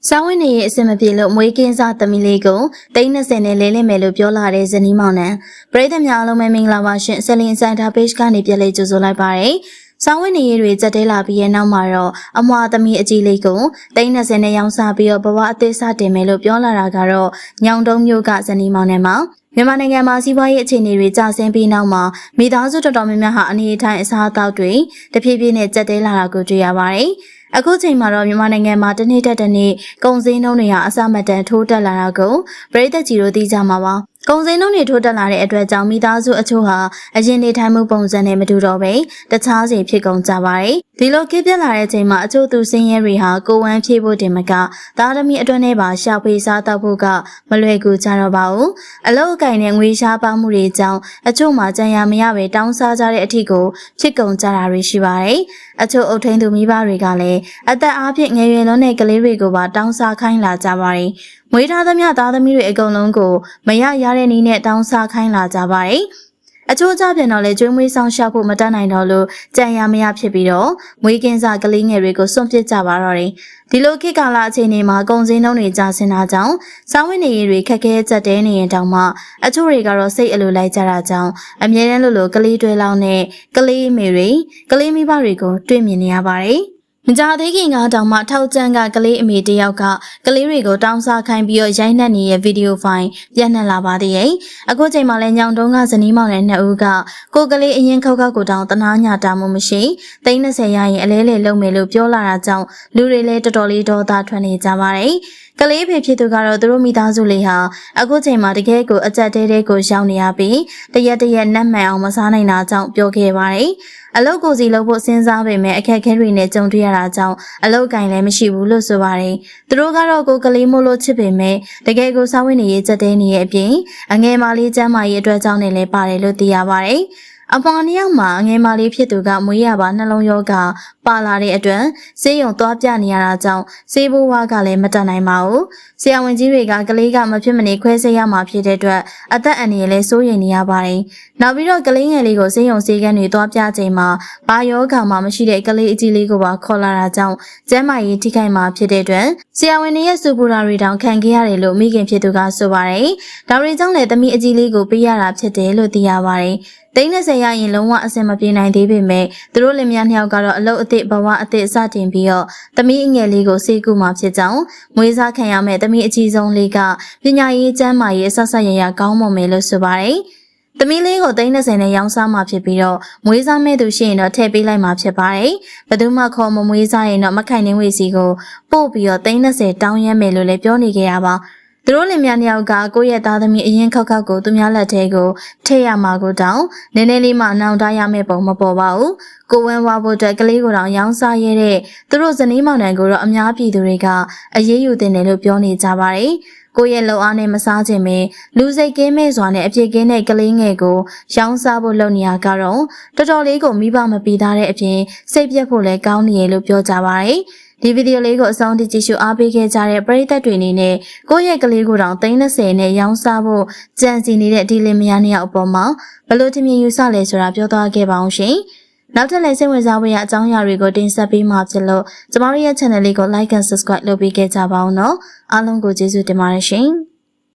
စာဝတ်နေရေးအဆင်မပြေလို့မွေးကင်းစားသမီးလေးကို30နဲ့လဲလဲမယ်လို့ပြောလာတဲ့ဇနီးမောင်နှံပရိသတ်များအားလုံးပဲမင်္ဂလာပါရှင်ဆယ်လင်စင်တာ page ကနေပြန်လည်ကြိုဆိုလိုက်ပါရစေ။စာဝတ်နေရေးတွေကြက်တဲလာပြီးရဲ့နောက်မှာတော့အမွာသမီးအကြီးလေးကို30နဲ့ရောင်းစားပြီးတော့ဘဝအသေးစတင်မယ်လို့ပြောလာတာကတော့ညောင်တုံးမျိုးကဇနီးမောင်နှံမှာမြန်မာနိုင်ငံမှာစီးပွားရေးအခြေအနေတွေကျဆင်းပြီးနောက်မှာမိသားစုတော်တော်များများဟာအနေအထိုင်အစားအသောက်တွေတဖြည်းဖြည်းနဲ့ကြက်တဲလာတာကိုတွေ့ရပါတယ်။အခုချိန်မှာတော့မြန်မာနိုင်ငံမှာတစ်နေ့တက်တစ်နေ့ကုန်စည်နှုန်းတွေဟာအဆမတန်ထိုးတက်လာတာကိုပြည်သက်ကြီးတို့သိကြမှာပါ။ကုန်စည်နှုန်းတွေထိုးတက်လာတဲ့အတွက်ကြောင့်မိသားစုအချို့ဟာအရင်နေထိုင်မှုပုံစံနဲ့မတူတော့ပဲတခြားစီဖြစ်ကုန်ကြပါတယ်။ဒီလိုခေတ်ပြက်လာတဲ့ချိန်မှာအချို့သူစင်းရဲတွေဟာကိုဝမ်းဖြည့်ဖို့တင်မကသားသမီးအတွက်နဲ့ပါရှာဖွေစားတောက်ဖို့ကမလွယ်ကူကြတော့ပါဘူး။အလောက်အကင်နဲ့ငွေရှားပါမှုတွေကြောင့်အချို့မှာကြံရမရပဲတောင်းစားကြတဲ့အထီကိုဖြစ်ကုန်ကြတာတွေရှိပါတယ်။အချို့အုပ်ထိန်သူမိဘတွေကလည်းအသက်အားဖြင့်ငယ်ရွယ်လွန်းတဲ့ကလေးတွေကိုပါတောင်းစားခိုင်းလာကြပါတယ်။မွေးထားသမျှသားသမီးတွေအကုန်လုံးကိုမရတဲ့နည်းနဲ့တောင်းစားခိုင်းလာကြပါတယ်။အချို့ကြပြန်တော့လေကျွေးမွေးဆောင်ရှောက်ဖို့မတတ်နိုင်တော့လို့ကြံရမရဖြစ်ပြီးတော့မွေးကင်းစားကလေးငယ်တွေကိုစွန့်ပစ်ကြပါတော့တယ်။ဒီလိုခေတ်ကာလအခြေအနေမှာကုန်စည်နှုန်းတွေကျဆင်းတာကြောင့်စာဝတ်နေရေးတွေခက်ခဲကြက်တဲနေရင်တောင်မှအချို့တွေကတော့စိတ်အလိုလိုက်ကြတာကြောင့်အမြဲတမ်းလိုကလေးတွဲလောင်းနဲ့ကလေးအမေတွေကလေးမိဘတွေကိုတွေ့မြင်နေရပါတယ်။မကြသေးခင်ကတောင်မှထောက်ကျန်းကကလေးအမေတယောက်ကကလေးတွေကိုတောင်းစားခိုင်းပြီးတော့ရိုက်နှက်နေတဲ့ဗီဒီယိုဖိုင်ပြန့်နှံ့လာပါသေးတယ်။အခုချိန်မှာလည်းညောင်တုံးကဇနီးမောင်နဲ့နှစ်ဦးကကိုကလေးအရင်ခောက်ကိုတောင်းတနာညာတာမှုမရှိ30ရရင်အလဲလေလုံမယ်လို့ပြောလာတာကြောင့်လူတွေလည်းတော်တော်လေးဒေါသထွက်နေကြပါတယ်။ကလေးဖေဖြစ်သူကတော့သူတို့မိသားစုလေးဟာအခုချိန်မှာတကယ်ကိုအကြက်တဲကိုရောက်နေရပြီးတရက်နတ်မှန်အောင်မစားနိုင်တာကြောင့်ပြောခဲ့ပါတယ်။အလုတ်ကိုစီလုပ်ဖို့စဉ်းစားပေမဲ့အခက်အခဲတွေနဲ့ကြုံတွေ့ရတာကြောင့်အလုတ်ကင်လည်းမရှိဘူးလို့ဆိုပါတယ်။သူတို့ကတော့ကိုကလေးမို့လို့ချစ်ပေမဲ့တကယ်ကိုစားဝတ်နေရေးကြက်တဲနေရဲ့အပြင်အငယ်မလေးကျမ်းမာရေးအတွက်ကြောင့်လည်းပါတယ်လို့သိရပါတယ်။အပွားနှစ်ယောက်မှာငယ်မလေးဖြစ်သူကမွေးရပါနှလုံးရောဂါပါလာတဲ့အတွက်ဆေးရုံသွားပြနေရတာကြောင့်ဆေးဘိုးဝါကလည်းမတတ်နိုင်ပါဘူး။ဆရာဝန်ကြီးတွေကကလေးကမဖြစ်မနေခွဲစိတ်ရမှာဖြစ်တဲ့အတွက်အသက်အန္တရာယ်လည်းစိုးရိမ်နေရပါတယ်။နောက်ပြီးတော့ကလေးငယ်လေးကိုဆေးရုံဆေးခန်းတွေသွားပြချိန်မှာဘာယောဂါမှမရှိတဲ့ကလေးအကြီးလေးကိုပါခေါ်လာတာကြောင့်ကျန်းမာရေးထိခိုက်မှာဖြစ်တဲ့အတွက်ဆရာဝန်တွေရဲ့စူပူတာတွေတောင်ခံခဲ့ရတယ်လို့မိခင်ဖြစ်သူကဆိုပါတယ်။ဒါတွေကြောင့်လည်းသမီးအကြီးလေးကိုပေးရတာဖြစ်တယ်လို့သိရပါတယ်။30ရရင်လုံးဝအဆင်မပြေနိုင်သေးပေမဲ့သူတို့လင်မယားနှစ်ယောက်ကတော့အလုပ်အသစ်ဘဝအသစ်စတင်ပြီးတော့သမီးအငယ်လေးကိုစေကူမှာဖြစ်ကြောင်းမွေးစားခံရမဲ့သမီးအကြီးဆုံးလေးကပညာရေးကျန်းမာရေးဆက်ဆက်ရရကောင်းမွန်မယ်လို့ဆိုပါတယ်။သမီးလေးကို30နဲ့ရောင်းစားမှာဖြစ်ပြီးတော့မွေးစားမဲ့သူရှိရင်တော့ထည့်ပေးလိုက်မှာဖြစ်ပါတယ်။ဘယ်သူမှခေါ်မမွေးစားရင်တော့မခိုင်နှင်းဝေစီကိုပို့ပြီးတော့30တောင်းရမ်းမယ်လို့လည်းပြောနေကြရပါသူတို့လင်မယားနှစ်ယောက်ကကိုယ့်ရဲ့သားသမီးအရင်ခောက်ကိုသူများလက်ထဲကိုထည့်ရမှာကိုတောင်းနည်းနည်းလေးမှနှောင်တရမယ့်ပုံမပေါ်ပါဘူးကိုဝင်းဝါဖို့အတွက်ကလေးကိုတောင်ရောင်းစားရတဲ့သူတို့ဇနီးမောင်နှံကိုတော့အများပြည်သူတွေကအရေးယူတင်တယ်လို့ပြောနေကြပါတယ်ကိုရဲ့လုံအားနဲ့မစားခြင်းပဲလူစိတ်ကင်းမဲ့စွာနဲ့အပြစ်ကင်းတဲ့ကလေးငယ်ကိုရောင်းစားဖို့လုပ်နေရကတော့တော်တော်လေးကိုမိဘမပီသားတဲ့အပြင်စိတ်ပြက်ဖို့လည်းကောင်းနေရလို့ပြောကြပါတယ်ဒီဗီဒီယိုလေးကိုအဆုံးထိကြည့်ရှုအားပေးခဲ့ကြတဲ့ပရိသတ်တွေအနေနဲ့ကိုယ့်ရဲ့ကလေးကိုတောင်30နဲ့ရောင်းစားဖို့ကြံစီနေတဲ့ဒီလင်မယားနှစ်ယောက်အပေါ်မှာဘယ်လိုထင်မြင်ယူဆလဲဆိုတာပြောသွားခဲ့ပါအောင်ရှင်။နောက်ထပ်လည်းစိတ်ဝင်စားဖို့ရအကြောင်းအရာတွေကိုတင်ဆက်ပေးမှာဖြစ်လို့ကျမတို့ရဲ့ channel လေးကို like and subscribe လုပ်ပေးခဲ့ကြပါဦးနော်။အားလုံးကိုကျေးဇူးတင်ပါတယ်ရှင်။